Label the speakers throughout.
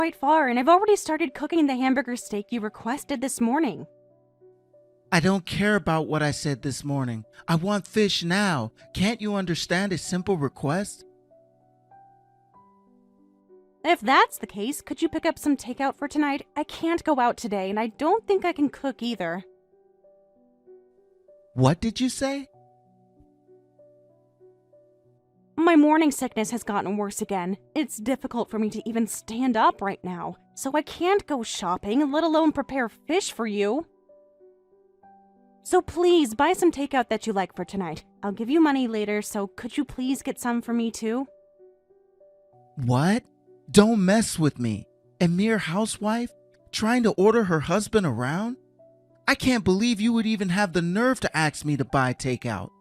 Speaker 1: quite far, and I've already started cooking the hamburger steak you requested this morning.
Speaker 2: I don't care about what I said this morning. I want fish now. Can't you understand a simple request?
Speaker 1: If that's the case, could you pick up some takeout for tonight? I can't go out today, and I don't think I can cook either.
Speaker 2: What did you say?
Speaker 1: My morning sickness has gotten worse again. It's difficult for me to even stand up right now, so I can't go shopping, let alone prepare fish for you. So please, buy some takeout that you like for tonight. I'll give you money later, so could you please get some for me too?
Speaker 2: What? Don't mess with me. A mere housewife? Trying to order her husband around? I can't believe you would even have the nerve to ask me to buy takeout.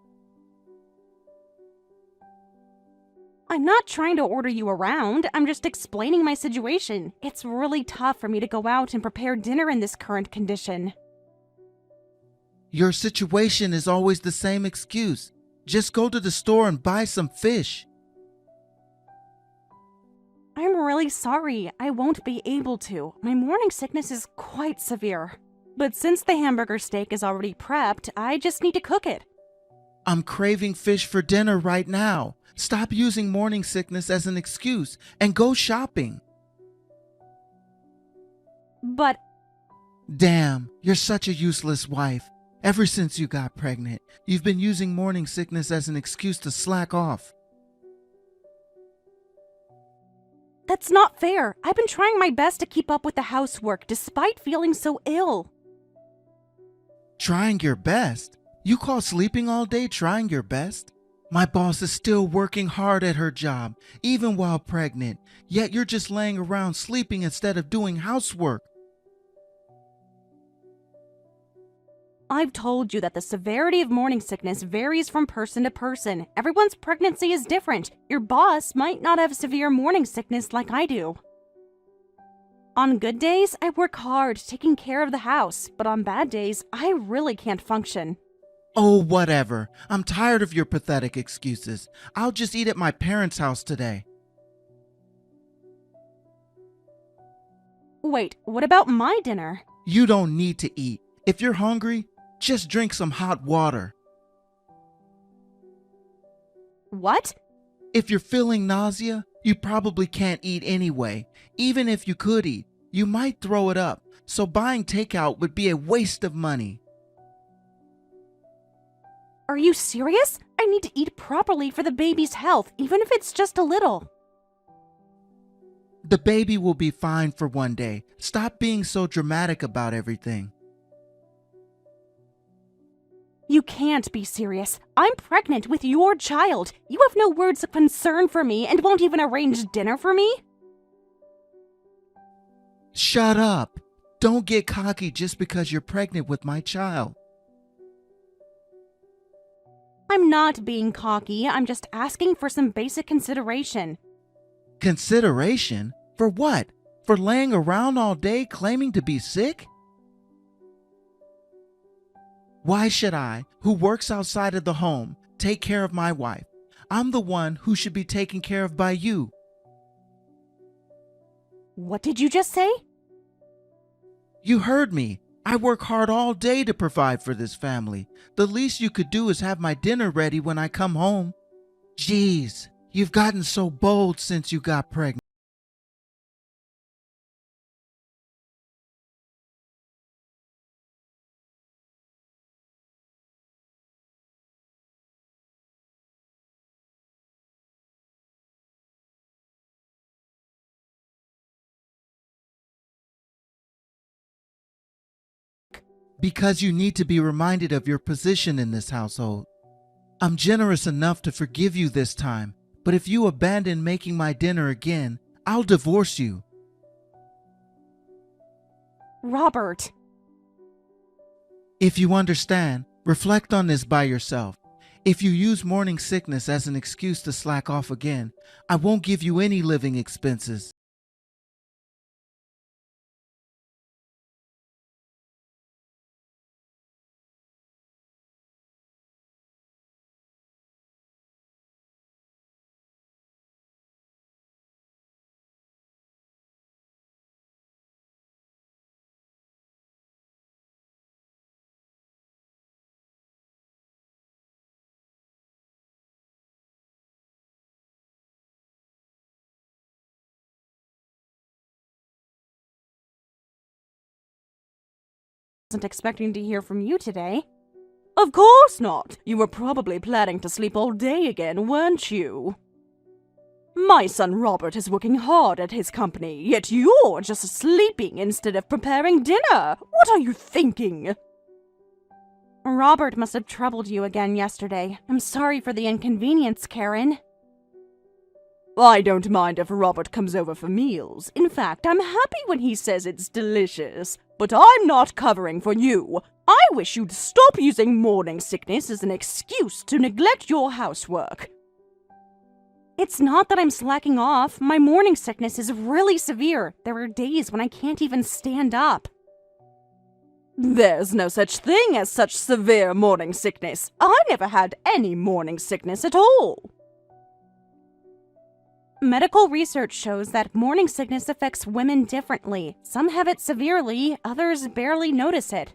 Speaker 1: I'm not trying to order you around, I'm just explaining my situation. It's really tough for me to go out and prepare dinner in this current condition.
Speaker 2: Your situation is always the same excuse. Just go to the store and buy some fish.
Speaker 1: I'm really sorry, I won't be able to. My morning sickness is quite severe. But since the hamburger steak is already prepped, I just need to cook it.
Speaker 2: I'm craving fish for dinner right now. Stop using morning sickness as an excuse and go shopping.
Speaker 1: But
Speaker 2: Damn, you're such a useless wife. Ever since you got pregnant, you've been using morning sickness as an excuse to slack off.
Speaker 1: that's not fair. I've been trying my best to keep up with the housework despite feeling so ill.
Speaker 2: Trying your best? You call sleeping all day trying your best? My boss is still working hard at her job, even while pregnant, yet you're just laying around sleeping instead of doing housework.
Speaker 1: I've told you that the severity of morning sickness varies from person to person. Everyone's pregnancy is different. Your boss might not have severe morning sickness like I do. On good days, I work hard taking care of the house, but on bad days, I really can't function.
Speaker 2: Oh, whatever. I'm tired of your pathetic excuses. I'll just eat at my parents' house today.
Speaker 1: Wait, what about my dinner?
Speaker 2: You don't need to eat. If you're hungry, just drink some hot water.
Speaker 1: What?
Speaker 2: If you're feeling nausea, you probably can't eat anyway. Even if you could eat, you might throw it up, so buying takeout would be a waste of money.
Speaker 1: Are you serious? I need to eat properly for the baby's health, even if it's just a little.
Speaker 2: The baby will be fine for one day. Stop being so dramatic about everything.
Speaker 1: You can't be serious. I'm pregnant with your child. You have no words of concern for me and won't even arrange dinner for me?
Speaker 2: Shut up. Don't get cocky just because you're pregnant with my child.
Speaker 1: I'm not being cocky. I'm just asking for some basic consideration.
Speaker 2: Consideration? For what? For laying around all day claiming to be sick? Why should I, who works outside of the home, take care of my wife? I'm the one who should be taken care of by you.
Speaker 1: What did you just say?
Speaker 2: You heard me. I work hard all day to provide for this family. The least you could do is have my dinner ready when I come home. Jeez, you've gotten so bold since you got pregnant. Because you need to be reminded of your position in this household. I'm generous enough to forgive you this time, but if you abandon making my dinner again, I'll divorce you.
Speaker 1: Robert.
Speaker 2: If you understand, reflect on this by yourself. If you use morning sickness as an excuse to slack off again, I won't give you any living expenses.
Speaker 1: wasn't expecting to hear from you today. Of course not. You were probably planning to sleep all day again, weren't you? My son Robert is working hard at his company, yet you're just sleeping instead of preparing dinner. What are you thinking? Robert must have troubled you again yesterday. I'm sorry for the inconvenience, Karen. I don't mind if Robert comes over for meals. In fact, I'm happy when he says it's delicious. But I'm not covering for you. I wish you'd stop using morning sickness as an excuse to neglect your housework. It's not that I'm slacking off. My morning sickness is really severe. There are days when I can't even stand up. There's no such thing as such severe morning sickness. I never had any morning sickness at all. Medical research shows that morning sickness affects women differently. Some have it severely, others barely notice it.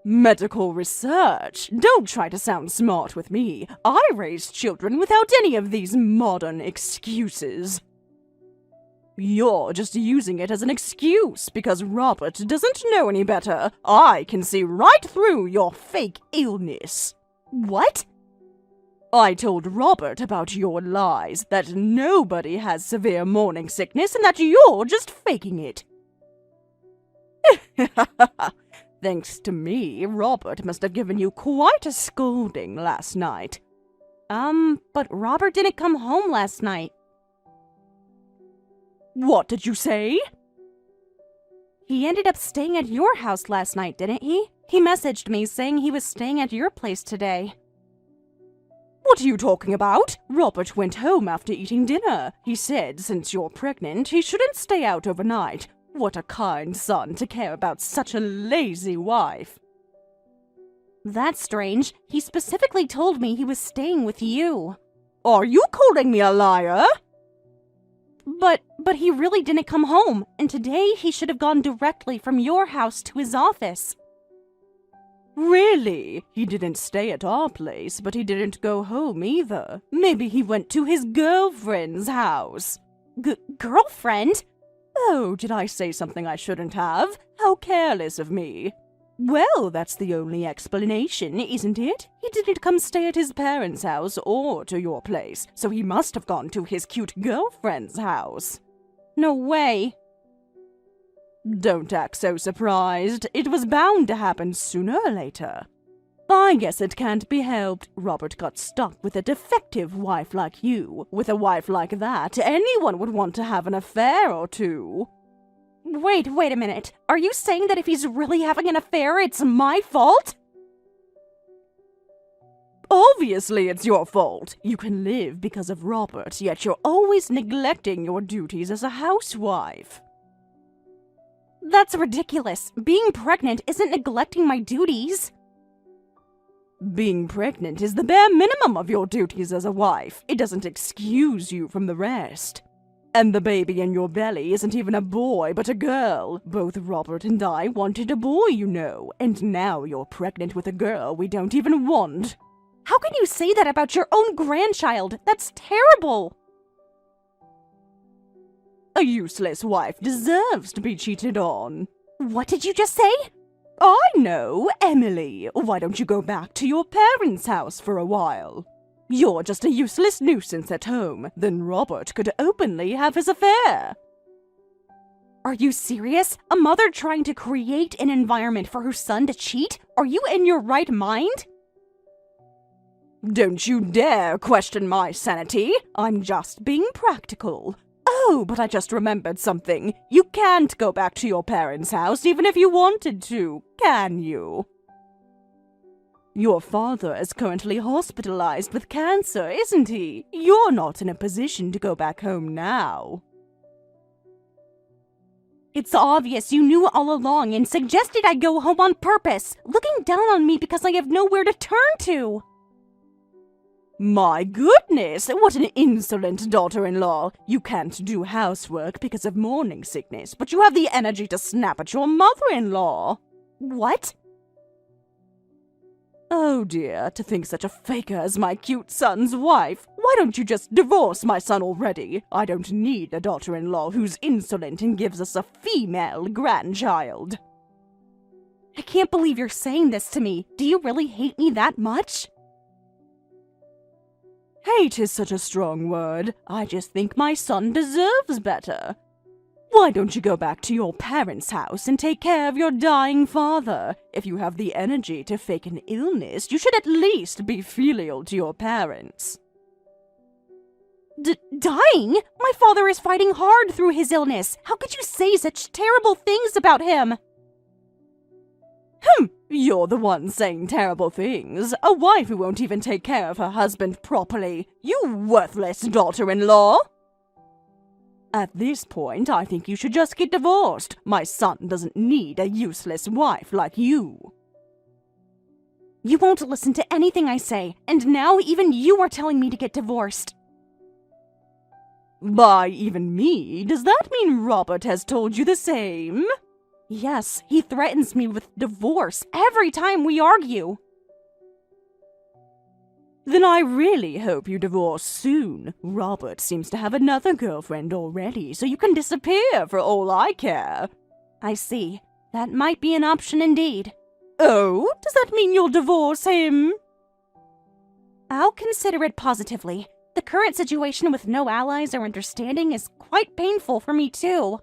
Speaker 1: Medical research? Don't try to sound smart with me. I raised children without any of these modern excuses. You're just using it as an excuse because Robert doesn't know any better. I can see right through your fake illness. What? I told Robert about your lies, that nobody has severe morning sickness and that you're just faking it. Thanks to me, Robert must have given you quite a scolding last night. But Robert didn't come home last night. What did you say? He ended up staying at your house last night, didn't he? He messaged me saying he was staying at your place today. What are you talking about? Robert went home after eating dinner. He said since you're pregnant, he shouldn't stay out overnight. What a kind son to care about such a lazy wife. That's strange. He specifically told me he was staying with you. Are you calling me a liar? But he really didn't come home, and today he should have gone directly from your house to his office. Really? He didn't stay at our place, but he didn't go home either. Maybe he went to his girlfriend's house. Girlfriend? Oh, did I say something I shouldn't have? How careless of me. Well, that's the only explanation, isn't it? He didn't come stay at his parents' house or to your place, so he must have gone to his cute girlfriend's house. No way. Don't act so surprised. It was bound to happen sooner or later. I guess it can't be helped. Robert got stuck with a defective wife like you. With a wife like that, anyone would want to have an affair or two. Wait a minute. Are you saying that if he's really having an affair, it's my fault? Obviously it's your fault. You can live because of Robert, yet you're always neglecting your duties as a housewife. That's ridiculous. Being pregnant isn't neglecting my duties. Being pregnant is the bare minimum of your duties as a wife. It doesn't excuse you from the rest. And the baby in your belly isn't even a boy, but a girl. Both Robert and I wanted a boy, you know. And now you're pregnant with a girl we don't even want. How can you say that about your own grandchild? That's terrible. A useless wife deserves to be cheated on. What did you just say? I know, Emily. Why don't you go back to your parents' house for a while? You're just a useless nuisance at home. Then Robert could openly have his affair. Are you serious? A mother trying to create an environment for her son to cheat? Are you in your right mind? Don't you dare question my sanity. I'm just being practical. Oh, but I just remembered something. You can't go back to your parents' house even if you wanted to, can you? Your father is currently hospitalized with cancer, isn't he? You're not in a position to go back home now. It's obvious you knew all along and suggested I go home on purpose, looking down on me because I have nowhere to turn to. My goodness, what an insolent daughter-in-law. You can't do housework because of morning sickness, but you have the energy to snap at your mother-in-law. What? Oh dear, to think such a faker as my cute son's wife. Why don't you just divorce my son already? I don't need a daughter-in-law who's insolent and gives us a female grandchild. I can't believe you're saying this to me. Do you really hate me that much? Hate is such a strong word. I just think my son deserves better. Why don't you go back to your parents' house and take care of your dying father? If you have the energy to fake an illness, you should at least be filial to your parents. Dying? My father is fighting hard through his illness. How could you say such terrible things about him? You're the one saying terrible things. A wife who won't even take care of her husband properly. You worthless daughter-in-law. At this point, I think you should just get divorced. My son doesn't need a useless wife like you. You won't listen to anything I say, and now even you are telling me to get divorced. By even me, does that mean Robert has told you the same? Yes, he threatens me with divorce every time we argue. Then I really hope you divorce soon. Robert seems to have another girlfriend already, so you can disappear for all I care. I see. That might be an option indeed. Oh, does that mean you'll divorce him? I'll consider it positively. The current situation with no allies or understanding is quite painful for me too.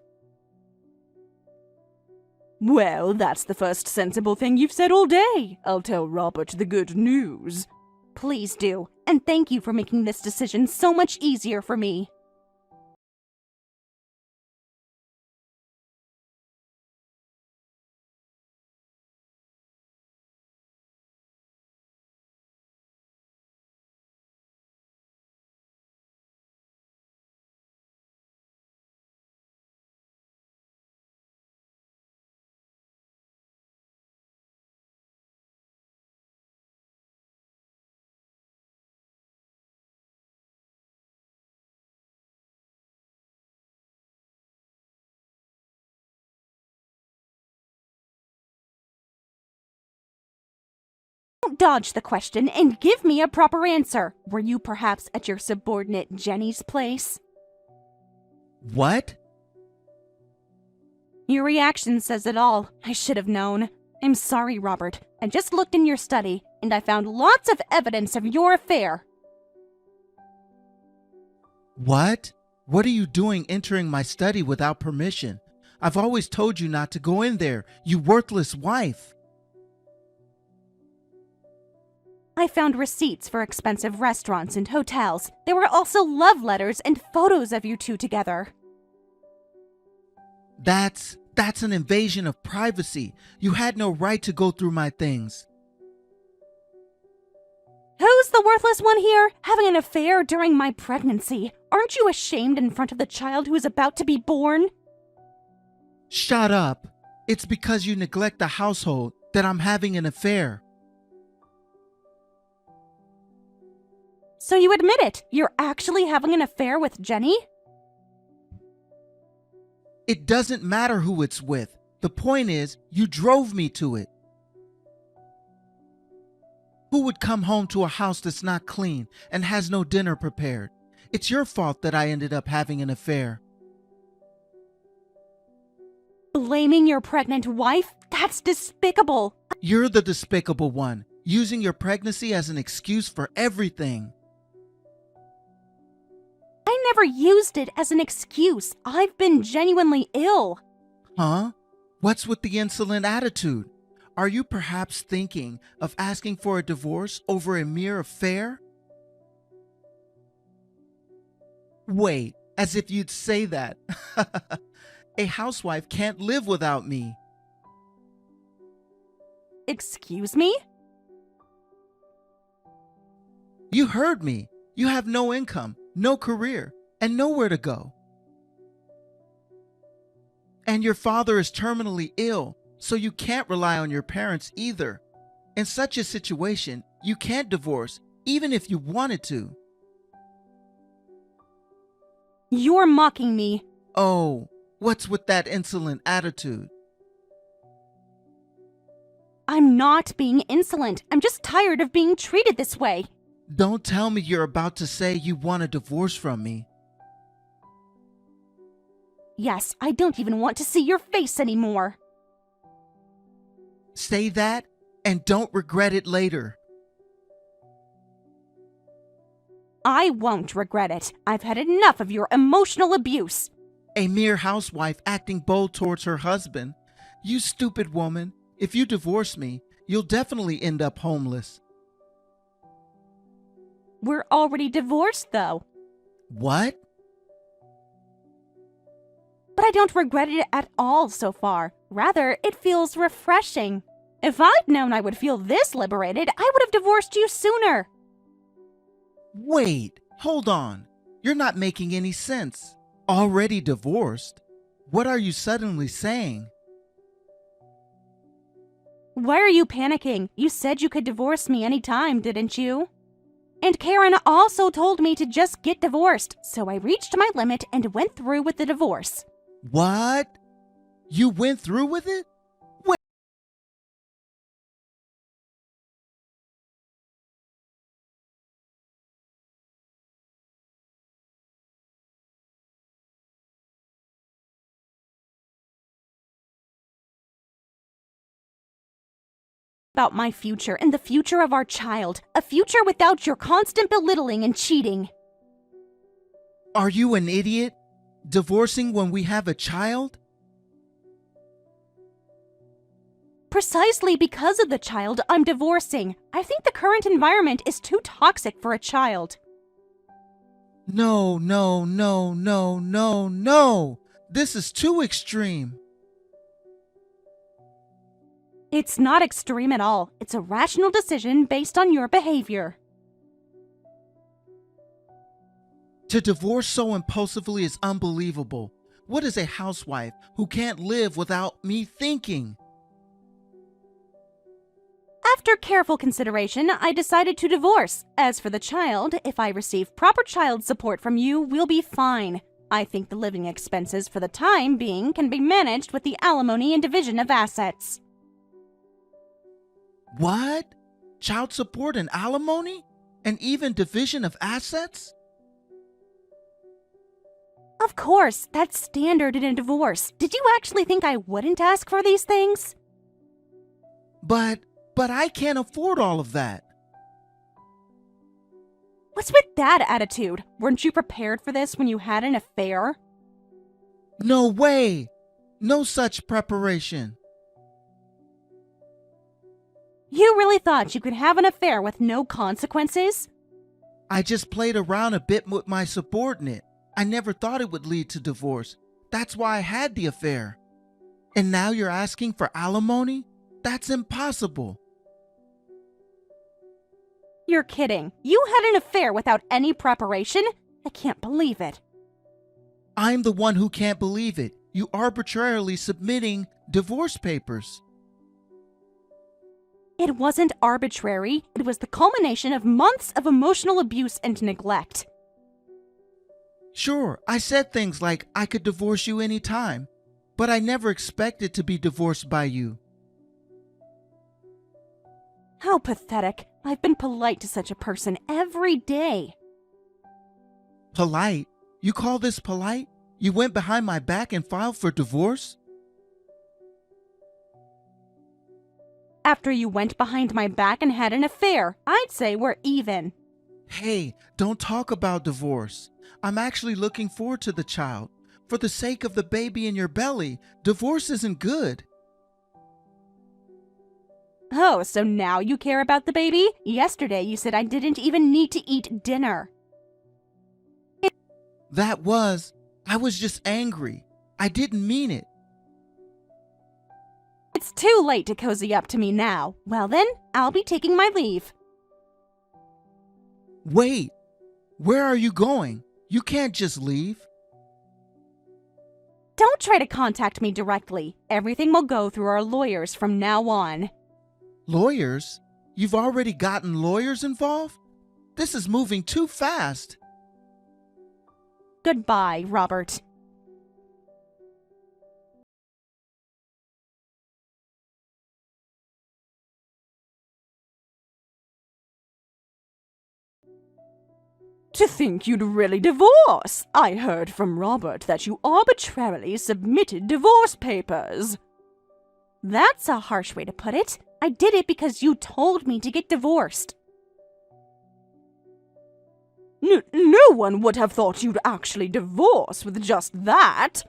Speaker 1: Well, that's the first sensible thing you've said all day. I'll tell Robert the good news. Please do, and thank you for making this decision so much easier for me. Don't dodge the question and give me a proper answer. Were you perhaps at your subordinate Jenny's place?
Speaker 2: What?
Speaker 1: Your reaction says it all. I should have known. I'm sorry, Robert. I just looked in your study, and I found lots of evidence of your affair.
Speaker 2: What? What are you doing entering my study without permission? I've always told you not to go in there, you worthless wife.
Speaker 1: I found receipts for expensive restaurants and hotels. There were also love letters and photos of you two together.
Speaker 2: That's an invasion of privacy. You had no right to go through my things.
Speaker 1: Who's the worthless one here? Having an affair during my pregnancy. Aren't you ashamed in front of the child who is about to be born?
Speaker 2: Shut up. It's because you neglect the household that I'm having an affair.
Speaker 1: So you admit it? You're actually having an affair with Jenny?
Speaker 2: It doesn't matter who it's with. The point is, you drove me to it. Who would come home to a house that's not clean and has no dinner prepared? It's your fault that I ended up having an affair.
Speaker 1: Blaming your pregnant wife? That's despicable.
Speaker 2: You're the despicable one, using your pregnancy as an excuse for everything.
Speaker 1: I never used it as an excuse. I've been genuinely ill.
Speaker 2: Huh? What's with the insolent attitude? Are you perhaps thinking of asking for a divorce over a mere affair? Wait, as if you'd say that. A housewife can't live without me.
Speaker 1: Excuse me?
Speaker 2: You heard me. You have no income, no career, and nowhere to go. And your father is terminally ill, so you can't rely on your parents either. In such a situation, you can't divorce, even if you wanted to.
Speaker 1: You're mocking me.
Speaker 2: Oh, what's with that insolent attitude?
Speaker 1: I'm not being insolent. I'm just tired of being treated this way.
Speaker 2: Don't tell me you're about to say you want a divorce from me.
Speaker 1: Yes, I don't even want to see your face anymore.
Speaker 2: Say that and don't regret it later.
Speaker 1: I won't regret it. I've had enough of your emotional abuse.
Speaker 2: A mere housewife acting bold towards her husband. You stupid woman. If you divorce me, you'll definitely end up homeless.
Speaker 1: We're already divorced, though.
Speaker 2: What?
Speaker 1: But I don't regret it at all so far. Rather, it feels refreshing. If I'd known I would feel this liberated, I would have divorced you sooner.
Speaker 2: Wait, hold on. You're not making any sense. Already divorced? What are you suddenly saying?
Speaker 1: Why are you panicking? You said you could divorce me anytime, didn't you? And Karen also told me to just get divorced, so I reached my limit and went through with the divorce.
Speaker 2: What? You went through with it?
Speaker 1: About my future and the future of our child. A future without your constant belittling and cheating.
Speaker 2: Are you an idiot? Divorcing when we have a child?
Speaker 1: Precisely because of the child, I'm divorcing. I think the current environment is too toxic for a child.
Speaker 2: No, no, no, no, no, no. This is too extreme.
Speaker 1: It's not extreme at all. It's a rational decision based on your behavior.
Speaker 2: To divorce so impulsively is unbelievable. What is a housewife who can't live without me thinking?
Speaker 1: After careful consideration, I decided to divorce. As for the child, if I receive proper child support from you, we'll be fine. I think the living expenses for the time being can be managed with the alimony and division of assets.
Speaker 2: What? Child support and alimony? And even division of assets?
Speaker 1: Of course, that's standard in a divorce. Did you actually think I wouldn't ask for these things?
Speaker 2: But I can't afford all of that.
Speaker 1: What's with that attitude? Weren't you prepared for this when you had an affair?
Speaker 2: No way! No such preparation.
Speaker 1: You really thought you could have an affair with no consequences?
Speaker 2: I just played around a bit with my subordinate. I never thought it would lead to divorce. That's why I had the affair. And now you're asking for alimony? That's impossible.
Speaker 1: You're kidding. You had an affair without any preparation? I can't believe it.
Speaker 2: I'm the one who can't believe it. You arbitrarily submitting divorce papers.
Speaker 1: It wasn't arbitrary. It was the culmination of months of emotional abuse and neglect.
Speaker 2: Sure, I said things like I could divorce you anytime, but I never expected to be divorced by you.
Speaker 1: How pathetic. I've been polite to such a person every day.
Speaker 2: Polite? You call this polite? You went behind my back and filed for divorce?
Speaker 1: After you went behind my back and had an affair, I'd say we're even.
Speaker 2: Hey, don't talk about divorce. I'm actually looking forward to the child. For the sake of the baby in your belly, divorce isn't good.
Speaker 1: Oh, so now you care about the baby? Yesterday you said I didn't even need to eat dinner.
Speaker 2: I was just angry. I didn't mean it.
Speaker 1: It's too late to cozy up to me now. Well then, I'll be taking my leave.
Speaker 2: Wait, where are you going? You can't just leave.
Speaker 1: Don't try to contact me directly. Everything will go through our lawyers from now on.
Speaker 2: Lawyers? You've already gotten lawyers involved? This is moving too fast.
Speaker 1: Goodbye, Robert. To think you'd really divorce! I heard from Robert that you arbitrarily submitted divorce papers. That's a harsh way to put it. I did it because you told me to get divorced. No one would have thought you'd actually divorce with just that.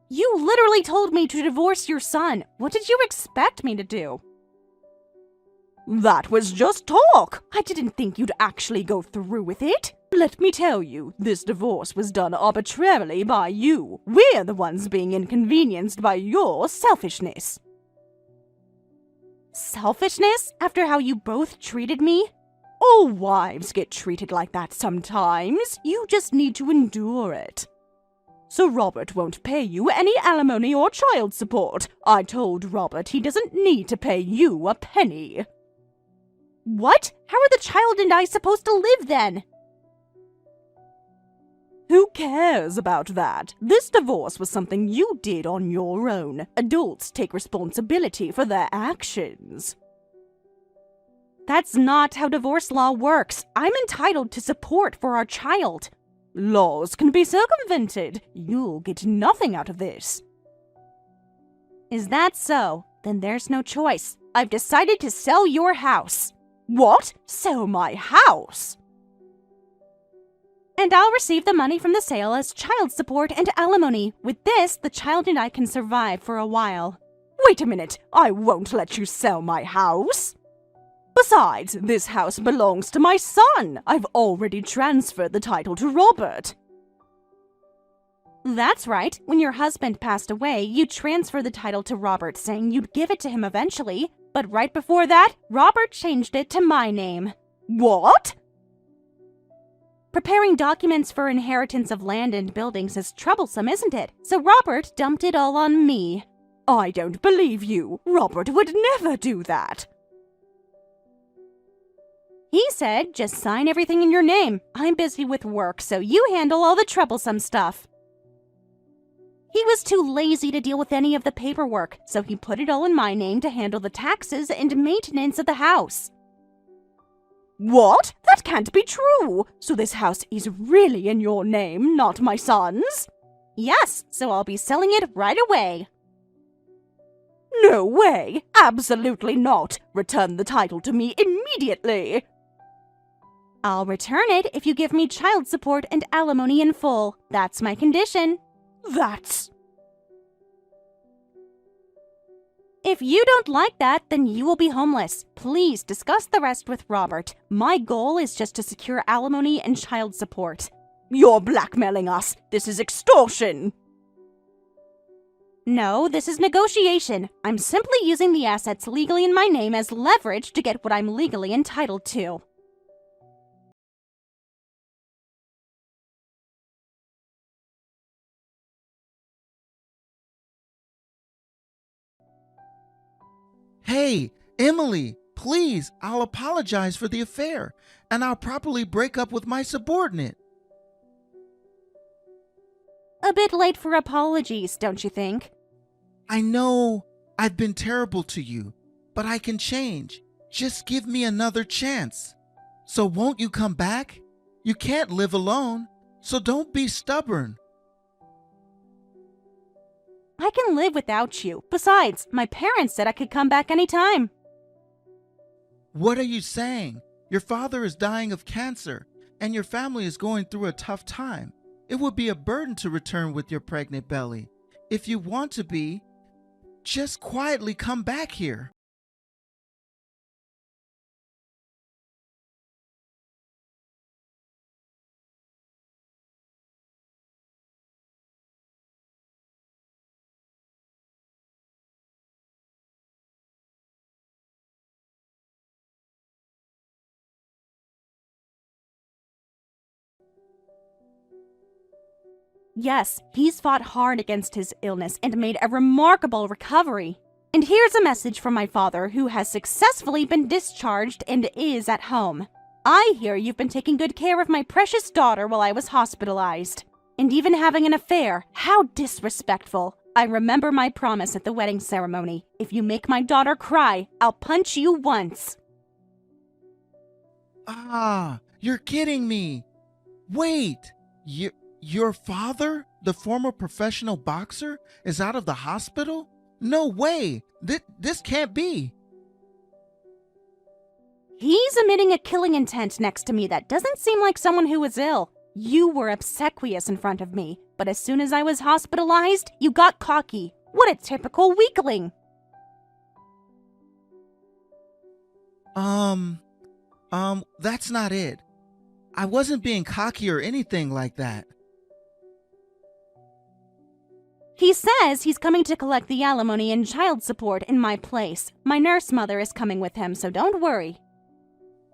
Speaker 1: You literally told me to divorce your son. What did you expect me to do? That was just talk. I didn't think you'd actually go through with it. Let me tell you, this divorce was done arbitrarily by you. We're the ones being inconvenienced by your selfishness. Selfishness? After how you both treated me? All wives get treated like that sometimes. You just need to endure it. So Robert won't pay you any alimony or child support. I told Robert he doesn't need to pay you a penny. What? How are the child and I supposed to live then? Who cares about that? This divorce was something you did on your own. Adults take responsibility for their actions. That's not how divorce law works. I'm entitled to support for our child. Laws can be circumvented. You'll get nothing out of this. Is that so? Then there's no choice. I've decided to sell your house. What? Sell my house? And I'll receive the money from the sale as child support and alimony. With this, the child and I can survive for a while. Wait a minute. I won't let you sell my house. Besides, this house belongs to my son. I've already transferred the title to Robert. That's right. When your husband passed away, you transferred the title to Robert, saying you'd give it to him eventually. But right before that, Robert changed it to my name. What? Preparing documents for inheritance of land and buildings is troublesome, isn't it? So Robert dumped it all on me. I don't believe you. Robert would never do that. He said, just sign everything in your name. I'm busy with work, so you handle all the troublesome stuff. He was too lazy to deal with any of the paperwork, so he put it all in my name to handle the taxes and maintenance of the house. What? That can't be true! So this house is really in your name, not my son's? Yes, so I'll be selling it right away. No way! Absolutely not! Return the title to me immediately! I'll return it if you give me child support and alimony in full. That's my condition. If you don't like that, then you will be homeless. Please discuss the rest with Robert. My goal is just to secure alimony and child support. You're blackmailing us. This is extortion. No, this is negotiation. I'm simply using the assets legally in my name as leverage to get what I'm legally entitled to.
Speaker 2: Hey, Emily, please, I'll apologize for the affair, and I'll properly break up with my subordinate.
Speaker 1: A bit late for apologies, don't you think?
Speaker 2: I know I've been terrible to you, but I can change. Just give me another chance. So won't you come back? You can't live alone, so don't be stubborn.
Speaker 1: I can live without you. Besides, my parents said I could come back anytime.
Speaker 2: What are you saying? Your father is dying of cancer, and your family is going through a tough time. It would be a burden to return with your pregnant belly. If you want to be, just quietly come back here.
Speaker 1: Yes, he's fought hard against his illness and made a remarkable recovery. And here's a message from my father, who has successfully been discharged and is at home. I hear you've been taking good care of my precious daughter while I was hospitalized. And even having an affair. How disrespectful. I remember my promise at the wedding ceremony. If you make my daughter cry, I'll punch you once.
Speaker 2: Ah, you're kidding me. Wait, your father, the former professional boxer, is out of the hospital? No way! This can't be!
Speaker 1: He's emitting a killing intent next to me that doesn't seem like someone who is ill. You were obsequious in front of me, but as soon as I was hospitalized, you got cocky. What a typical weakling!
Speaker 2: That's not it. I wasn't being cocky or anything like that.
Speaker 1: He says he's coming to collect the alimony and child support in my place. My nurse mother is coming with him, so don't worry.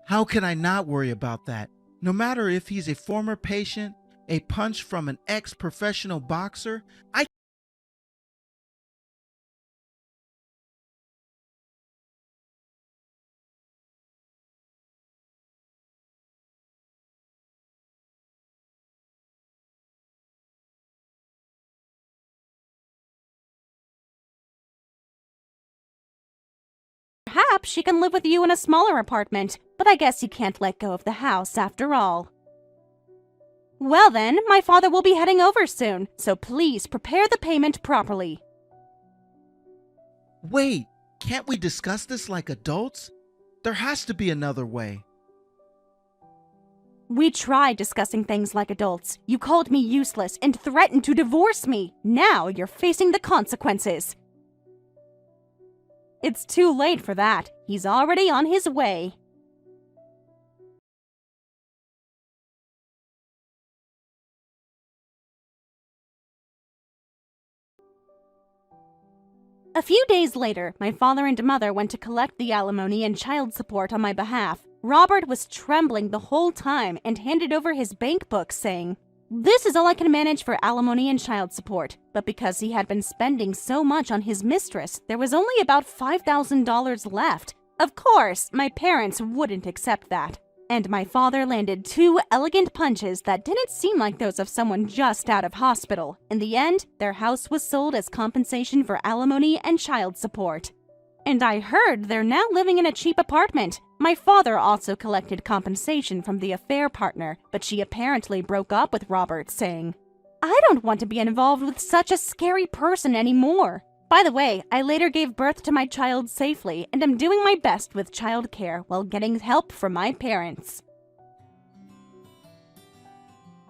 Speaker 2: How can I not worry about that? No matter if he's a former patient, a punch from an ex-professional boxer,
Speaker 1: Perhaps she can live with you in a smaller apartment, but I guess you can't let go of the house after all. Well then, my father will be heading over soon, so please prepare the payment properly.
Speaker 2: Wait, can't we discuss this like adults? There has to be another way.
Speaker 1: We tried discussing things like adults. You called me useless and threatened to divorce me. Now you're facing the consequences. It's too late for that. He's already on his way. A few days later, my father and mother went to collect the alimony and child support on my behalf. Robert was trembling the whole time and handed over his bank book, saying, "This is all I can manage for alimony and child support." But because he had been spending so much on his mistress, there was only about $5,000 left. Of course, my parents wouldn't accept that. And my father landed 2 elegant punches that didn't seem like those of someone just out of hospital. In the end, their house was sold as compensation for alimony and child support. And I heard they're now living in a cheap apartment. My father also collected compensation from the affair partner, but she apparently broke up with Robert, saying, "I don't want to be involved with such a scary person anymore." By the way, I later gave birth to my child safely and am doing my best with childcare while getting help from my parents.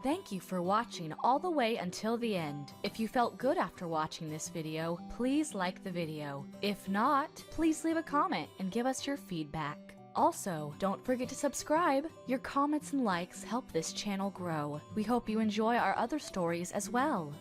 Speaker 3: Thank you for watching all the way until the end. If you felt good after watching this video, please like the video. If not, please leave a comment and give us your feedback. Also, don't forget to subscribe. Your comments and likes help this channel grow. We hope you enjoy our other stories as well.